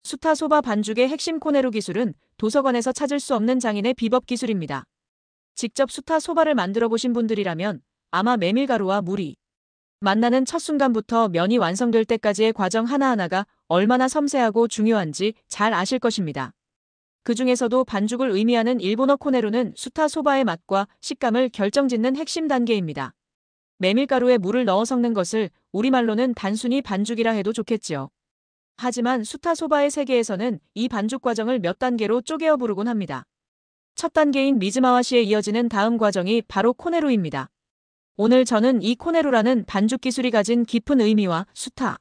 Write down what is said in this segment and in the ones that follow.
수타 소바 반죽의 핵심 코네루 기술은 도서관에서 찾을 수 없는 장인의 비법 기술입니다. 직접 수타 소바를 만들어 보신 분들이라면 아마 메밀가루와 물이 만나는 첫 순간부터 면이 완성될 때까지의 과정 하나하나가 얼마나 섬세하고 중요한지 잘 아실 것입니다. 그 중에서도 반죽을 의미하는 일본어 코네루는 수타 소바의 맛과 식감을 결정짓는 핵심 단계입니다. 메밀가루에 물을 넣어 섞는 것을 우리말로는 단순히 반죽이라 해도 좋겠지요. 하지만 수타 소바의 세계에서는 이 반죽 과정을 몇 단계로 쪼개어 부르곤 합니다. 첫 단계인 미즈마와시에 이어지는 다음 과정이 바로 코네루입니다. 오늘 저는 이 코네루라는 반죽 기술이 가진 깊은 의미와 수타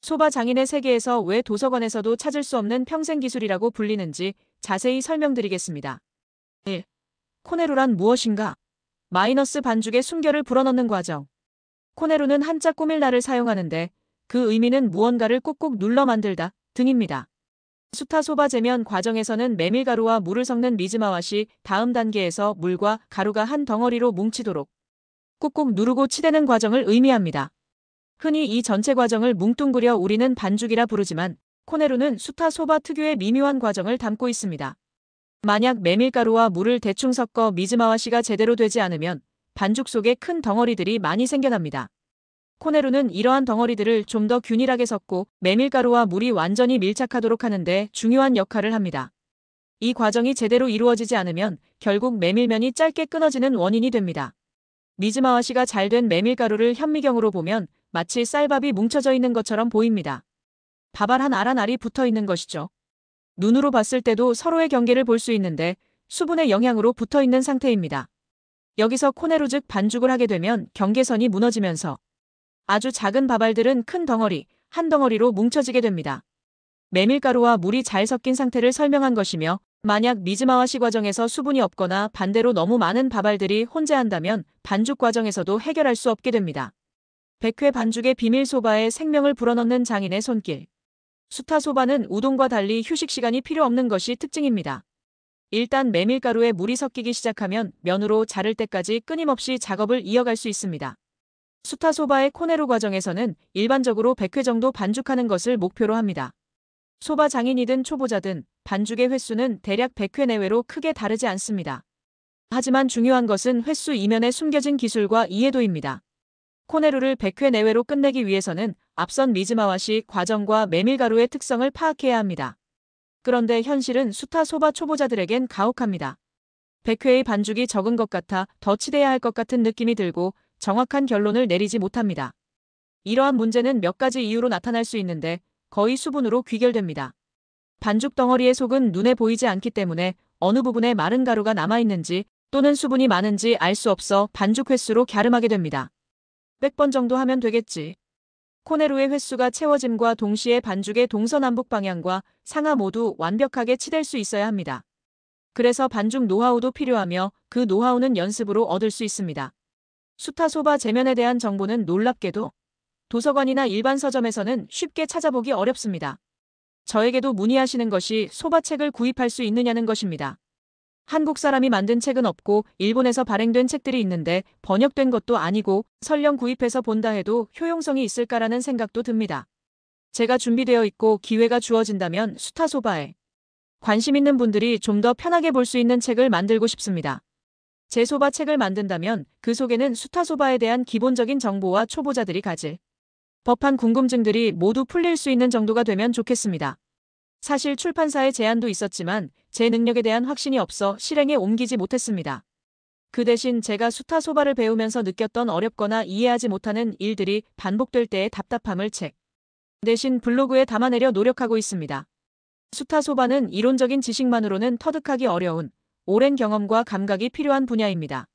소바 장인의 세계에서 왜 도서관에서도 찾을 수 없는 평생 기술이라고 불리는지 자세히 설명드리겠습니다. 1. 코네루란 무엇인가? 마이너스 반죽의 숨결을 불어넣는 과정. 코네루는 한자 꾸밀라를 사용하는데 그 의미는 무언가를 꾹꾹 눌러 만들다 등입니다. 수타 소바 제면 과정에서는 메밀가루와 물을 섞는 미즈마와시 다음 단계에서 물과 가루가 한 덩어리로 뭉치도록 꾹꾹 누르고 치대는 과정을 의미합니다. 흔히 이 전체 과정을 뭉뚱그려 우리는 반죽이라 부르지만 코네루는 수타 소바 특유의 미묘한 과정을 담고 있습니다. 만약 메밀가루와 물을 대충 섞어 미즈마와시가 제대로 되지 않으면 반죽 속에 큰 덩어리들이 많이 생겨납니다. 코네루는 이러한 덩어리들을 좀 더 균일하게 섞고 메밀가루와 물이 완전히 밀착하도록 하는데 중요한 역할을 합니다. 이 과정이 제대로 이루어지지 않으면 결국 메밀면이 짧게 끊어지는 원인이 됩니다. 미즈마와시가 잘 된 메밀가루를 현미경으로 보면 마치 쌀밥이 뭉쳐져 있는 것처럼 보입니다. 밥알 한 알 한 알이 붙어 있는 것이죠. 눈으로 봤을 때도 서로의 경계를 볼 수 있는데 수분의 영향으로 붙어 있는 상태입니다. 여기서 코네루 즉 반죽을 하게 되면 경계선이 무너지면서 아주 작은 밥알들은 큰 덩어리, 한 덩어리로 뭉쳐지게 됩니다. 메밀가루와 물이 잘 섞인 상태를 설명한 것이며 만약 미즈마와시 과정에서 수분이 없거나 반대로 너무 많은 밥알들이 혼재한다면 반죽 과정에서도 해결할 수 없게 됩니다. 백회 반죽의 비밀 소바에 생명을 불어넣는 장인의 손길. 수타 소바는 우동과 달리 휴식 시간이 필요 없는 것이 특징입니다. 일단 메밀가루에 물이 섞이기 시작하면 면으로 자를 때까지 끊임없이 작업을 이어갈 수 있습니다. 수타 소바의 코네루 과정에서는 일반적으로 100회 정도 반죽하는 것을 목표로 합니다. 소바 장인이든 초보자든 반죽의 횟수는 대략 100회 내외로 크게 다르지 않습니다. 하지만 중요한 것은 횟수 이면에 숨겨진 기술과 이해도입니다. 코네루를 100회 내외로 끝내기 위해서는 앞선 미즈마와시 과정과 메밀가루의 특성을 파악해야 합니다. 그런데 현실은 수타 소바 초보자들에겐 가혹합니다. 100회의 반죽이 적은 것 같아 더 치대야 할 것 같은 느낌이 들고 정확한 결론을 내리지 못합니다. 이러한 문제는 몇 가지 이유로 나타날 수 있는데 거의 수분으로 귀결됩니다. 반죽 덩어리의 속은 눈에 보이지 않기 때문에 어느 부분에 마른 가루가 남아있는지 또는 수분이 많은지 알 수 없어 반죽 횟수로 갸름하게 됩니다. 100번 정도 하면 되겠지. 코네루의 횟수가 채워짐과 동시에 반죽의 동서남북 방향과 상하 모두 완벽하게 치댈 수 있어야 합니다. 그래서 반죽 노하우도 필요하며 그 노하우는 연습으로 얻을 수 있습니다. 수타 소바 제면에 대한 정보는 놀랍게도 도서관이나 일반 서점에서는 쉽게 찾아보기 어렵습니다. 저에게도 문의하시는 것이 소바책을 구입할 수 있느냐는 것입니다. 한국 사람이 만든 책은 없고 일본에서 발행된 책들이 있는데 번역된 것도 아니고 설령 구입해서 본다 해도 효용성이 있을까라는 생각도 듭니다. 제가 준비되어 있고 기회가 주어진다면 수타 소바에 관심 있는 분들이 좀 더 편하게 볼 수 있는 책을 만들고 싶습니다. 제 소바 책을 만든다면 그 속에는 수타 소바에 대한 기본적인 정보와 초보자들이 가질 법한 궁금증들이 모두 풀릴 수 있는 정도가 되면 좋겠습니다. 사실 출판사의 제안도 있었지만 제 능력에 대한 확신이 없어 실행에 옮기지 못했습니다. 그 대신 제가 수타 소바를 배우면서 느꼈던 어렵거나 이해하지 못하는 일들이 반복될 때의 답답함을 책 대신 블로그에 담아내려 노력하고 있습니다. 수타 소바는 이론적인 지식만으로는 터득하기 어려운 오랜 경험과 감각이 필요한 분야입니다.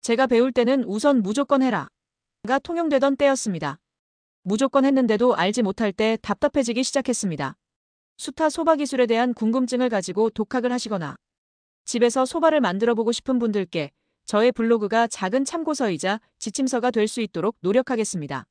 제가 배울 때는 우선 무조건 해라가 통용되던 때였습니다. 무조건 했는데도 알지 못할 때 답답해지기 시작했습니다. 수타 소바 기술에 대한 궁금증을 가지고 독학을 하시거나 집에서 소바를 만들어 보고 싶은 분들께 저의 블로그가 작은 참고서이자 지침서가 될 수 있도록 노력하겠습니다.